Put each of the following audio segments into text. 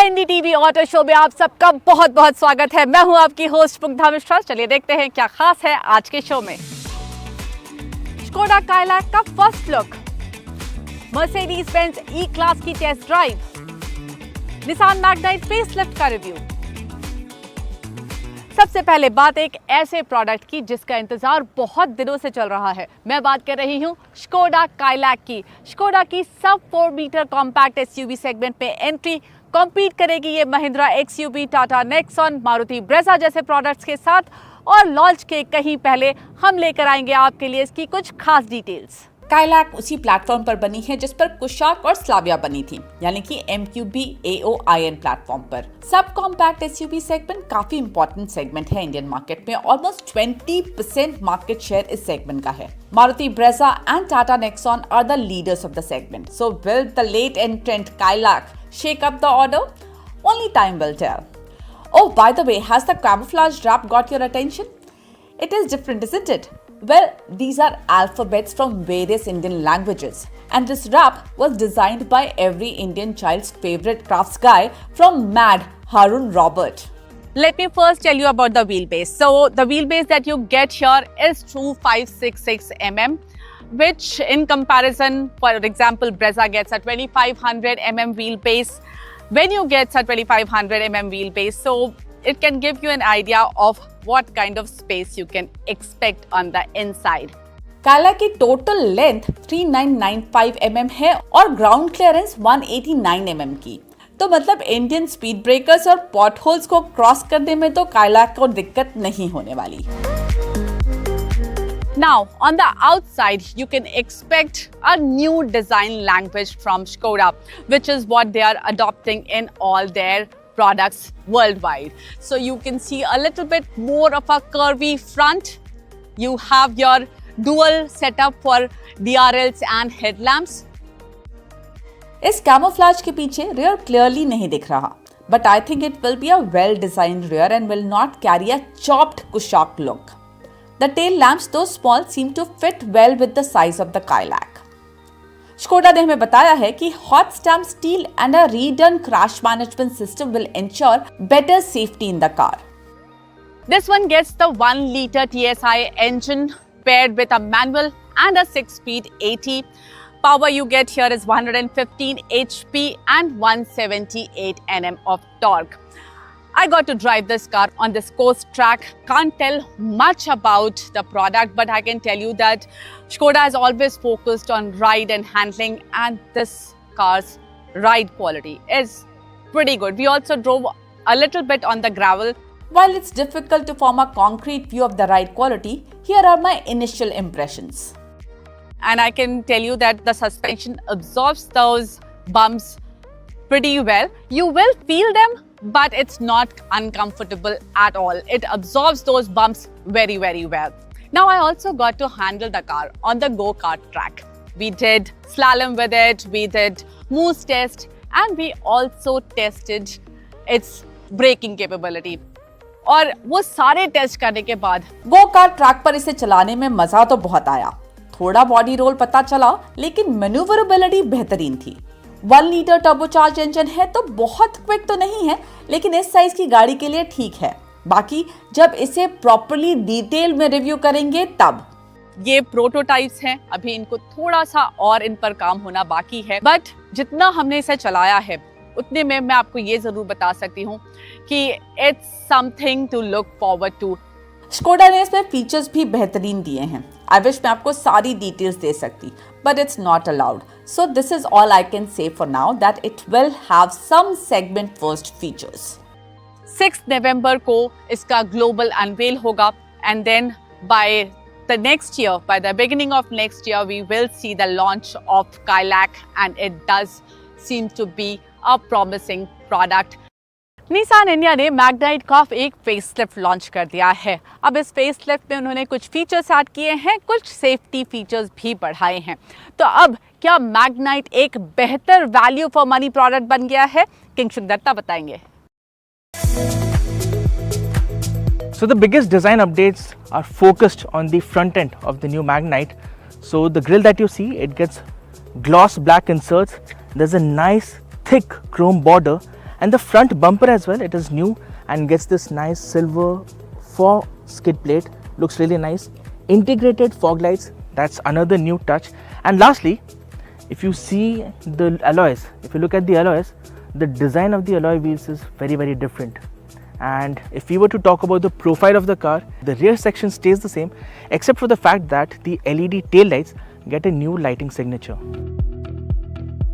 NDTV auto show में आप सबका बहुत बहुत स्वागत है। मैं हूं आपकी होस्ट मुग्धा मिश्रा। चलिए देखते हैं क्या खास है आज के शो में। स्कोडा काइलैक का फर्स्ट लुक, मर्सिडीज-बेंज E-Class की test drive, Nissan Magnite facelift का रिव्यू। सबसे पहले बात एक ऐसे प्रोडक्ट की जिसका इंतजार बहुत दिनों से चल रहा है। मैं बात कर रही हूं स्कोडा काइलैक की। स्कोडा की सब 4 मीटर कॉम्पैक्ट एसयूवी सेगमेंट में एंट्री कॉम्पीट करेगी ये Mahindra XUV, Tata Nexon, Maruti Brezza जैसे प्रोडक्ट्स के साथ। और लॉन्च के कहीं पहले हम लेकर आएंगे आपके लिए इसकी कुछ खास डिटेल्स। काइलैक उसी प्लेटफॉर्म पर बनी है जिस पर कुशाक और स्लाविया बनी थी, यानी कि MQB AOIN प्लेटफॉर्म पर। सब कॉम्पैक्ट एसयूवी सेगमेंट काफी इंपॉर्टेंट सेगमेंट है इंडियन मार्केट में। ऑलमोस्ट 20% मार्केट शेयर इस सेगमेंट का है। Maruti Brezza and Tata Nexon are the leaders of the segment. So will the late entrant Kylaq shake up the order? Only time will tell. Oh, by the way, has the camouflage wrap got your attention? It is different, isn't it? Well, these are alphabets from various Indian languages, and this wrap was designed by every Indian child's favorite crafts guy from Mad, Harun Robert. Let me first tell you about the wheelbase. So, the wheelbase that you get here is 2566 mm. Which in comparison, for example, Brezza gets a 2500 mm wheelbase. When you get a 2500 mm wheelbase, so it can give you an idea of what kind of space you can expect on the inside. Kylaq की total length 3995 mm है और ground clearance 189 mm की। तो मतलब Indian speed breakers और pot holes को cross करने में तो काइलैक को दिक्कत नहीं होने वाली। Now, on the outside, you can expect a new design language from Skoda, which is what they are adopting in all their products worldwide. So you can see a little bit more of a curvy front. You have your dual setup for DRLs and headlamps. इस camouflage के पीछे rear clearly नहीं दिख रहा, but I think it will be a well-designed rear and will not carry a chopped Kushak look. The tail lamps, though small, seem to fit well with the size of the Kylaq. Skoda ने हमें बताया है कि hot stamp steel and a redone crash management system will ensure better safety in the car. This one gets the 1-liter TSI engine paired with a manual and a 6-speed AT. Power you get here is 115 HP and 178 Nm of torque. I got to drive this car on this coast track. Can't tell much about the product, but I can tell you that Skoda has always focused on ride and handling, and this car's ride quality is pretty good. We also drove a little bit on the gravel. While it's difficult to form a concrete view of the ride quality, here are my initial impressions. And I can tell you that the suspension absorbs those bumps pretty well. You will feel them, but it's not uncomfortable at all. It absorbs those bumps very, very well. Now, I also got to handle the car on the go-kart track. We did slalom with it, we did moose test, and we also tested its braking capability. और वो सारे test करने के बाद go-kart track पर इसे चलाने में मजा तो बहुत आया। थोड़ा बॉडी रोल पता चला, लेकिन मैन्यूवरेबिलिटी बेहतरीन थी। 1-लीटर टर्बोचार्ज इंजन है तो बहुत क्विक तो नहीं है, लेकिन इस साइज की गाड़ी के लिए ठीक है। बाकी जब इसे प्रॉपर्ली डिटेल में रिव्यू करेंगे तब। ये प्रोटोटाइप्स हैं, अभी इनको थोड़ा सा और इन पर काम होना बाकी है, बट जितना हमने इसे चलाया है उतने में मैं आपको ये जरूर बता सकती हूँ कि it's something to look forward to. Skoda ने इसमें फीचर्स भी बेहतरीन दिए हैं। आई विश मैं आपको सारी डिटेल्स दे सकती, but it's not allowed. So this is all I can say for now, that it will have some segment first features. 6 November को इसका global unveil होगा, and then by the next year, by the beginning of next year, we will see the launch of Kylaq, and it does seem to be a promising product. Nissan India ने Magnite का एक facelift launch कर दिया है। अब इस facelift में उन्होंने कुछ फीचर्स ऐड किए हैं, कुछ सेफ्टी फीचर्स भी बढ़ाए हैं। तो अब क्या मैग्नाइट एक बेहतर वैल्यू फॉर मनी प्रोडक्ट बन गया है? किंगशुक दत्ता बताएंगे। So the biggest design updates are focused on the front end of the new Magnite. So the grille that you see, it gets gloss black inserts. There's a nice thick chrome border And the front bumper as well, it is new and gets this nice silver 4 skid plate, looks really nice. Integrated fog lights, that's another new touch. And lastly, if you see the alloys, if you look at the alloys, the design of the alloy wheels is very different. And if we were to talk about the profile of the car, the rear section stays the same except for the fact that the LED tail lights get a new lighting signature.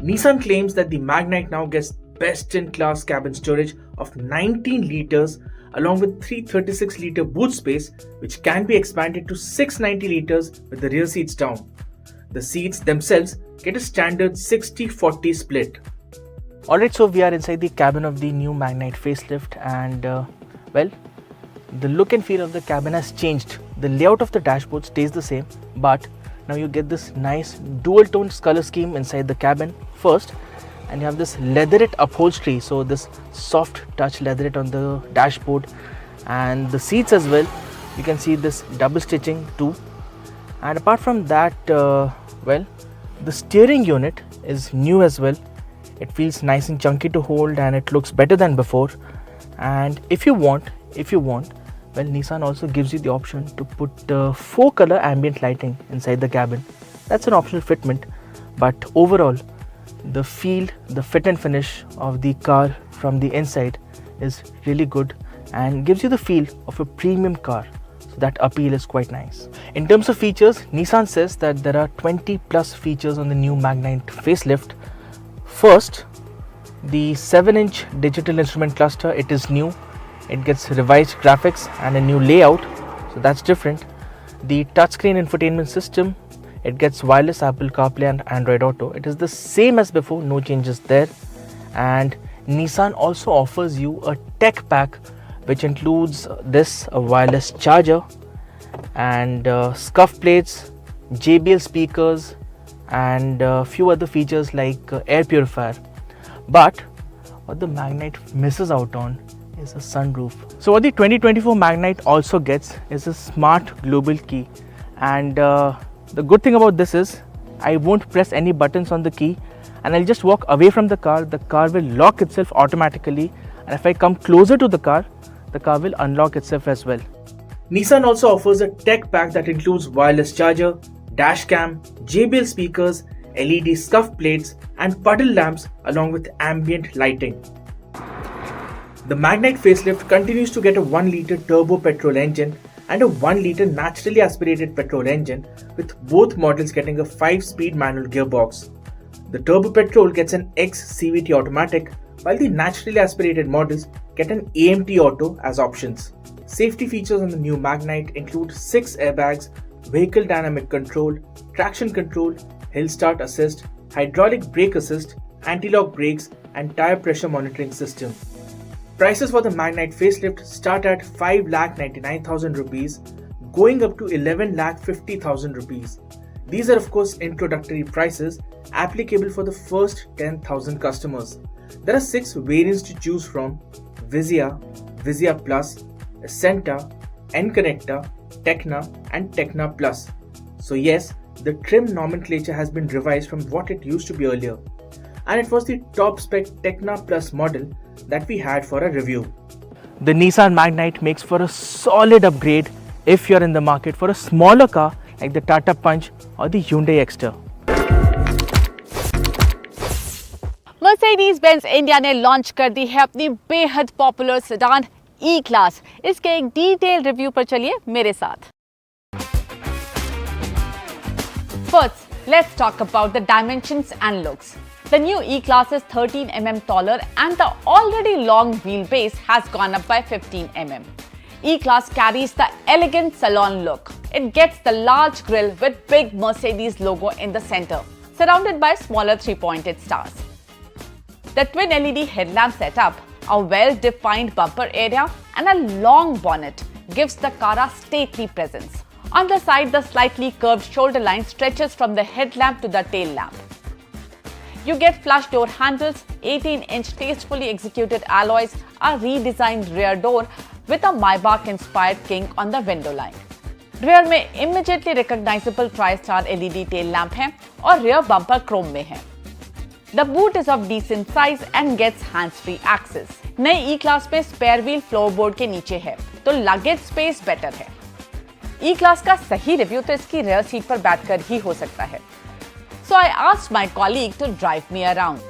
Nissan claims that the Magnite now gets best-in-class cabin storage of 19 litres along with 336-litre boot space, which can be expanded to 690 litres with the rear seats down. The seats themselves get a standard 60-40 split. Alright, so we are inside the cabin of the new Magnite facelift, and well, the look and feel of the cabin has changed. The layout of the dashboard stays the same, but now you get this nice dual tone color scheme inside the cabin first, and you have this leatherette upholstery, so this soft touch leatherette on the dashboard, and the seats as well, you can see this double stitching too. And apart from that, well, the steering unit is new as well. It feels nice and chunky to hold, and it looks better than before. And if you want, well, Nissan also gives you the option to put 4-color ambient lighting inside the cabin. That's an optional fitment, but overall, the feel, the fit and finish of the car from the inside is really good and gives you the feel of a premium car. So that appeal is quite nice. In terms of features, Nissan says that there are 20 plus features on the new Magnite facelift. First, the 7-inch digital instrument cluster, it is new. It gets revised graphics and a new layout, so that's different. The touchscreen infotainment system, it gets wireless Apple CarPlay and Android Auto. It is the same as before, no changes there. And Nissan also offers you a tech pack which includes a wireless charger and scuff plates, JBL speakers, and a few other features like air purifier. But what the Magnite misses out on is a sunroof. So what the 2024 Magnite also gets is a smart global key, and the good thing about this is I won't press any buttons on the key, and I'll just walk away from the car will lock itself automatically, and if I come closer to the car will unlock itself as well. Nissan also offers a tech pack that includes wireless charger, dash cam, JBL speakers, LED scuff plates and puddle lamps along with ambient lighting. The Magnite facelift continues to get a 1-litre turbo petrol engine and a 1-litre naturally aspirated petrol engine, with both models getting a 5-speed manual gearbox. The turbo petrol gets an XCVT automatic, while the naturally aspirated models get an AMT auto as options. Safety features on the new Magnite include 6 airbags, vehicle dynamic control, traction control, hill start assist, hydraulic brake assist, anti-lock brakes and tire pressure monitoring system. Prices for the Magnite facelift start at 5,99,000 rupees, going up to 11,50,000 rupees. These are of course introductory prices applicable for the first 10,000 customers. There are 6 variants to choose from: Vizia, Vizia Plus, Ascenta, N-Connecta, Tecna and Tecna Plus. So yes, the trim nomenclature has been revised from what it used to be earlier. And it was the top spec Tecna Plus model that we had for a review. The Nissan Magnite makes for a solid upgrade if you're in the market for a smaller car like the Tata Punch or the Hyundai Exter. Mercedes-Benz India ने launch कर दी है अपनी बेहद popular sedan E-Class. इसके एक detail review पर चलिए मेरे साथ. First, let's talk about the dimensions and looks. The new E-Class is 13 mm taller and the already long wheelbase has gone up by 15 mm. E-Class carries the elegant salon look. It gets the large grille with big Mercedes logo in the center, surrounded by smaller 3-pointed stars. The twin LED headlamp setup, a well-defined bumper area and a long bonnet gives the car a stately presence. On the side, the slightly curved shoulder line stretches from the headlamp to the tail lamp. You get flush door handles, 18-inch tastefully executed alloys, a redesigned rear door with a Maybach-inspired king on the window line. Rear में immediately recognizable tri-star LED tail lamp है और rear bumper chrome में है. The boot is of decent size and gets hands-free access. नए E-Class में spare wheel फ्लोरबोर्ड के नीचे है, तो लगेज स्पेस बेटर है। E-Class का सही रिव्यू तो इसकी रेयर सीट पर बैठकर ही हो सकता है। So I asked my colleague to drive me around.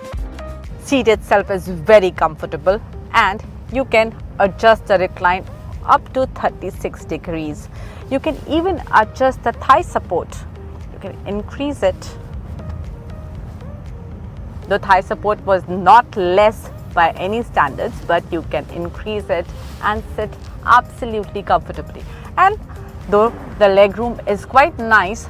Seat itself is very comfortable and you can adjust the recline up to 36 degrees. You can even adjust the thigh support. You can increase it. The thigh support was not less by any standards, but you can increase it and sit absolutely comfortably. And though the leg room is quite nice,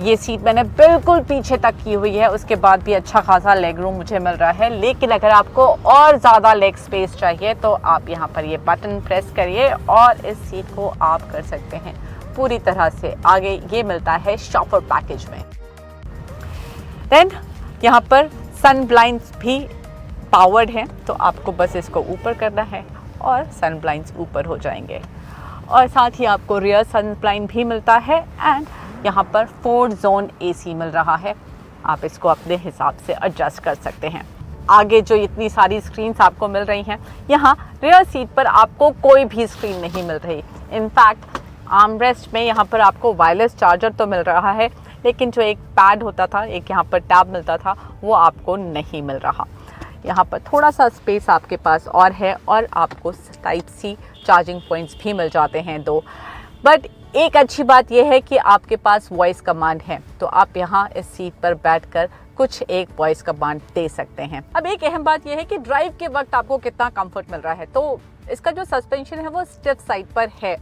ये seat मैंने बिल्कुल पीछे तक की हुई है, उसके बाद भी अच्छा खासा लेग रूम मुझे मिल रहा है। लेकिन अगर आपको और ज़्यादा लेग स्पेस चाहिए तो आप यहाँ पर ये बटन प्रेस करिए और इस सीट को आप कर सकते हैं पूरी तरह से आगे। ये मिलता है शॉपर पैकेज में। देन यहाँ पर सन ब्लाइंड्स भी पावर्ड हैं, तो आपको बस इसको ऊपर करना है और सन ब्लाइंड्स ऊपर हो जाएंगे। और साथ ही आपको रियर सन ब्लाइंड भी मिलता है एंड यहाँ पर 4 जोन AC मिल रहा है। आप इसको अपने हिसाब से एडजस्ट कर सकते हैं। आगे जो इतनी सारी स्क्रीन्स आपको मिल रही हैं, यहाँ रियर सीट पर आपको कोई भी स्क्रीन नहीं मिल रही। इनफैक्ट आर्मरेस्ट में यहाँ पर आपको वायरलेस चार्जर तो मिल रहा है, लेकिन जो एक पैड होता था, एक यहाँ पर टैब मिलता था, वो आपको नहीं मिल रहा। यहाँ पर थोड़ा सा स्पेस आपके पास और है और आपको टाइप C चार्जिंग पॉइंट्स भी मिल जाते हैं 2। बट एक अच्छी बात यह है कि आपके पास वॉइस कमांड है, तो आप यहाँ इस सीट पर बैठकर कुछ एक वॉइस कमांड दे सकते हैं। अब एक अहम बात यह है कि ड्राइव के वक्त आपको कितना कंफर्ट मिल रहा है। तो इसका जो सस्पेंशन है वो स्टिफ साइड पर है,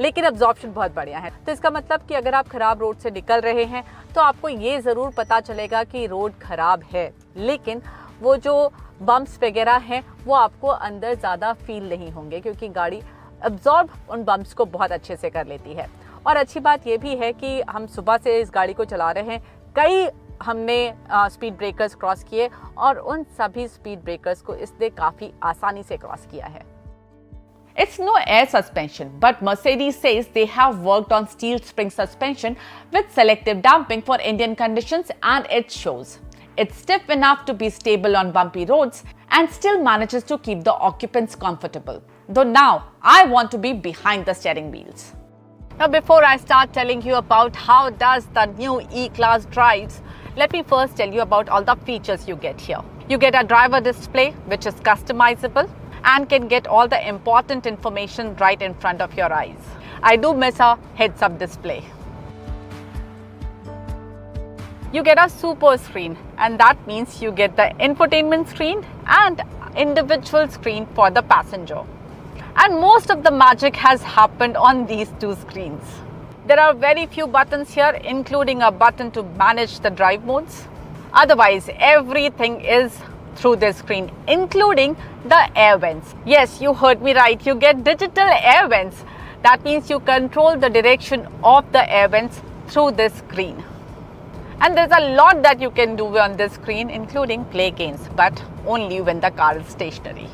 लेकिन एब्जॉर्प्शन बहुत बढ़िया है। तो इसका मतलब कि अगर आप खराब रोड से निकल रहे हैं तो आपको ये ज़रूर पता चलेगा कि रोड खराब है, लेकिन वो जो बम्प्स वगैरह हैं वो आपको अंदर ज़्यादा फील नहीं होंगे, क्योंकि गाड़ी एब्जॉर्ब उन बम्प्स को बहुत अच्छे से कर लेती है। और अच्छी बात ये भी है कि हम सुबह से इस गाड़ी को चला रहे हैं, कई हमने स्पीड ब्रेकर्स क्रॉस किए और उन सभी स्पीड ब्रेकर्स को इसने काफ़ी आसानी से क्रॉस किया है। It's no air suspension, but Mercedes says they have worked on steel spring suspension with selective damping for Indian conditions, and it shows. It's stiff enough to be stable on bumpy roads and still manages to keep the occupants comfortable. Though now, I want to be behind the steering wheels. Now, before I start telling you about how does the new E-Class drives, let me first tell you about all the features you get here. You get a driver display, which is customizable and can get all the important information right in front of your eyes. I do miss a heads-up display. You get a super screen, and that means you get the infotainment screen and individual screen for the passenger. And most of the magic has happened on these two screens. There are very few buttons here, including a button to manage the drive modes. Otherwise, everything is through this screen, including the air vents. Yes, you heard me right. You get digital air vents. That means you control the direction of the air vents through this screen. And there's a lot that you can do on this screen, including play games, but only when the car is stationary.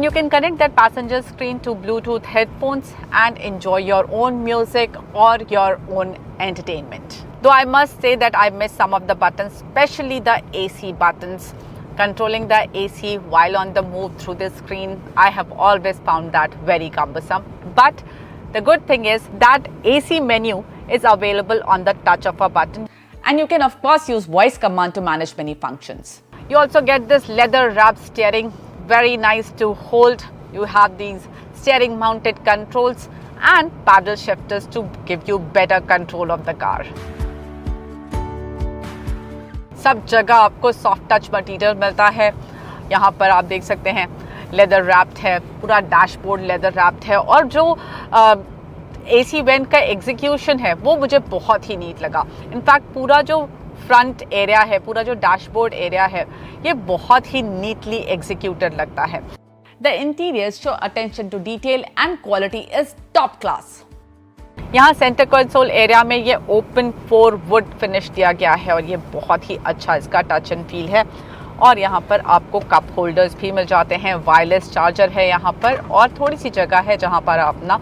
You can connect that passenger screen to Bluetooth headphones and enjoy your own music or your own entertainment. Though I must say that I miss some of the buttons, especially the AC buttons. Controlling the AC while on the move through the screen, I have always found that very cumbersome. But the good thing is that AC menu is available on the touch of a button, and you can of course use voice command to manage many functions. You also get this leather wrapped steering, very nice to hold. You have these steering mounted controls and paddle shifters to give you better control of the car. सब जगह आपको soft touch material मिलता है। यहाँ पर आप देख सकते हैं लेदर रैप्ड है, पूरा डैशबोर्ड लेदर रैप्ड है, और जो AC वेंट का एग्जीक्यूशन है वो मुझे बहुत ही नीट लगा। इनफैक्ट पूरा जो फ्रंट एरिया है, पूरा जो डैशबोर्ड एरिया है, ये बहुत ही नीटली एग्जीक्यूटेड लगता है। The interiors show attention to detail and quality is top class. यहाँ सेंटर कंसोल एरिया में ये ओपन 4 वुड फिनिश दिया गया है और ये बहुत ही अच्छा इसका टच एंड फील है। और यहाँ पर आपको कप होल्डर्स भी मिल जाते हैं, वायरलेस चार्जर है यहाँ पर, और थोड़ी सी जगह है जहाँ पर आप अपना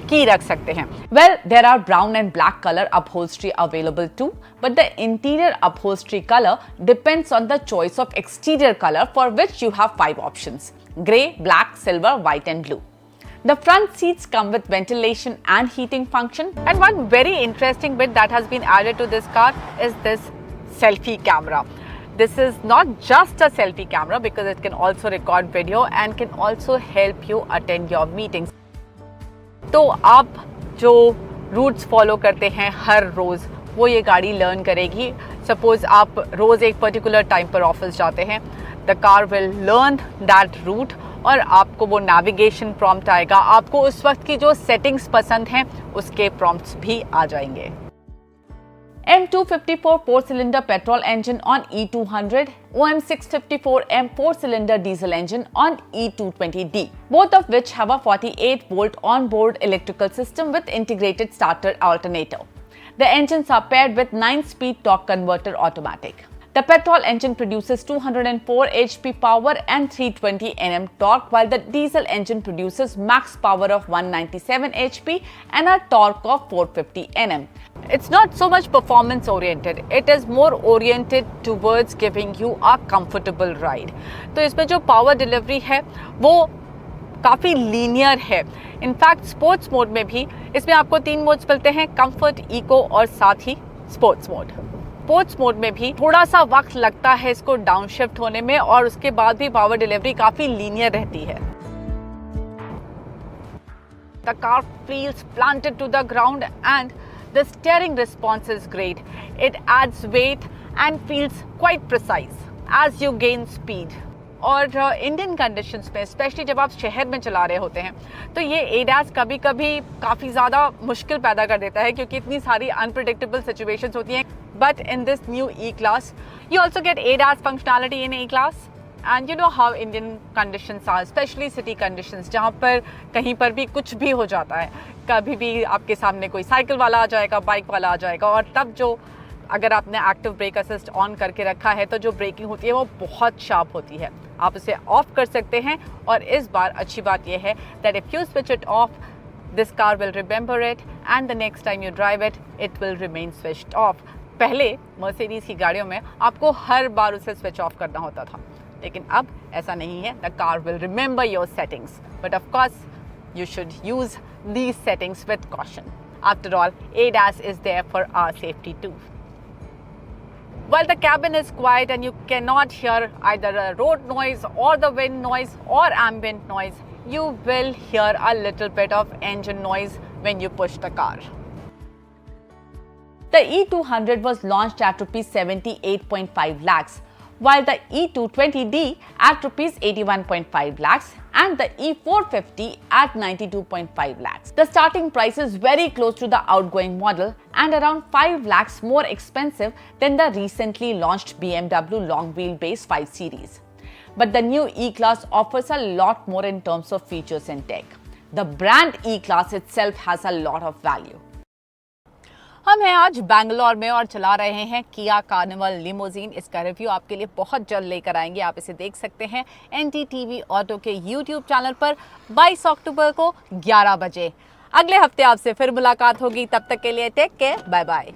की रख सकते हैं. Well, there are brown and black color upholstery available too, but the interior upholstery color depends on the choice of exterior color, for which you have 5 options: grey, black, silver, white and blue. The front seats come with ventilation and heating function. And one very interesting bit that has been added to this car is this selfie camera. This is not just a selfie camera because it can also record video and can also help you attend your meetings. तो आप जो roots follow करते हैं हर रोज़, वो ये गाड़ी learn करेगी. Suppose आप रोज़ एक पर्टिकुलर टाइम पर ऑफिस जाते हैं, the car will learn that route और आपको वो नेविगेशन प्रॉम्प्ट आएगा. आपको उस वक्त की जो सेटिंग्स पसंद हैं उसके प्रॉम्प्ट्स भी आ जाएंगे. M254 4-cylinder petrol engine on E200, OM654M 4-cylinder diesel engine on E220D, both of which have a 48-volt on-board electrical system with integrated starter alternator. The engines are paired with 9-speed torque converter automatic. The petrol engine produces 204 HP power and 320 Nm torque, while the diesel engine produces max power of 197 HP and a torque of 450 Nm. It's not so much performance oriented, it is more oriented towards giving you a comfortable ride. तो इसमें जो power delivery है वो काफ़ी linear है. In fact sports mode में भी इसमें आपको 3 मोड्स मिलते हैं: कंफर्ट, इको और साथ ही स्पोर्ट्स मोड. स्पोर्ट्स मोड में भी थोड़ा सा वक्त लगता है इसको डाउनशिफ्ट होने में और उसके बाद भी पावर डिलीवरी काफ़ी लीनियर रहती है. The car feels planted to the ground and the steering response is great. It adds weight and feels quite precise as you gain speed. और इंडियन कंडीशंस में स्पेशली जब आप शहर में चला रहे होते हैं तो ये ADAS कभी कभी काफ़ी ज़्यादा मुश्किल पैदा कर देता है क्योंकि इतनी सारी अनप्रेडिक्टेबल सिचुएशंस होती हैं. But in this new E-Class you also get ADAS functionality in E-Class. And you know how Indian conditions are, especially city conditions, जहाँ पर कहीं पर भी कुछ भी हो जाता है. कभी भी आपके सामने कोई साइकिल वाला आ जाएगा, बाइक वाला आ जाएगा, और तब जो अगर आपने एक्टिव ब्रेक असिस्ट ऑन करके रखा है तो जो ब्रेकिंग होती है वो बहुत शार्प होती है. आप उसे ऑफ कर सकते हैं. और इस बार अच्छी बात यह है that if you switch it of, this car will remember it and the next time you drive it, it will remain switched off. पहले मर्सिडीज़ की गाड़ियों में आपको हर बार उसे स्विच ऑफ करना होता था, लेकिन अब ऐसा नहीं है. The car will remember your settings, but of course you should use these settings with caution. After all, ADAS is there for our safety too. While the cabin is quiet and you cannot hear either a road noise or the wind noise or ambient noise, you will hear a little bit of engine noise when you push the car. The E200 was launched at Rs 78.5 lakhs, while the E220D at Rs 81.5 lakhs and the E450 at 92.5 lakhs. The starting price is very close to the outgoing model and around 5 lakhs more expensive than the recently launched BMW long wheelbase 5 Series. But the new E-Class offers a lot more in terms of features and tech. The brand E-Class itself has a lot of value. हम हैं आज बैंगलोर में और चला रहे हैं Kia Carnival limousine. इसका review आपके लिए बहुत जल्द लेकर आएंगे. आप इसे देख सकते हैं NDTV ऑटो के YouTube चैनल पर 22 अक्टूबर को 11 बजे. अगले हफ्ते आपसे फिर मुलाकात होगी. तब तक के लिए टेक केयर, बाय बाय.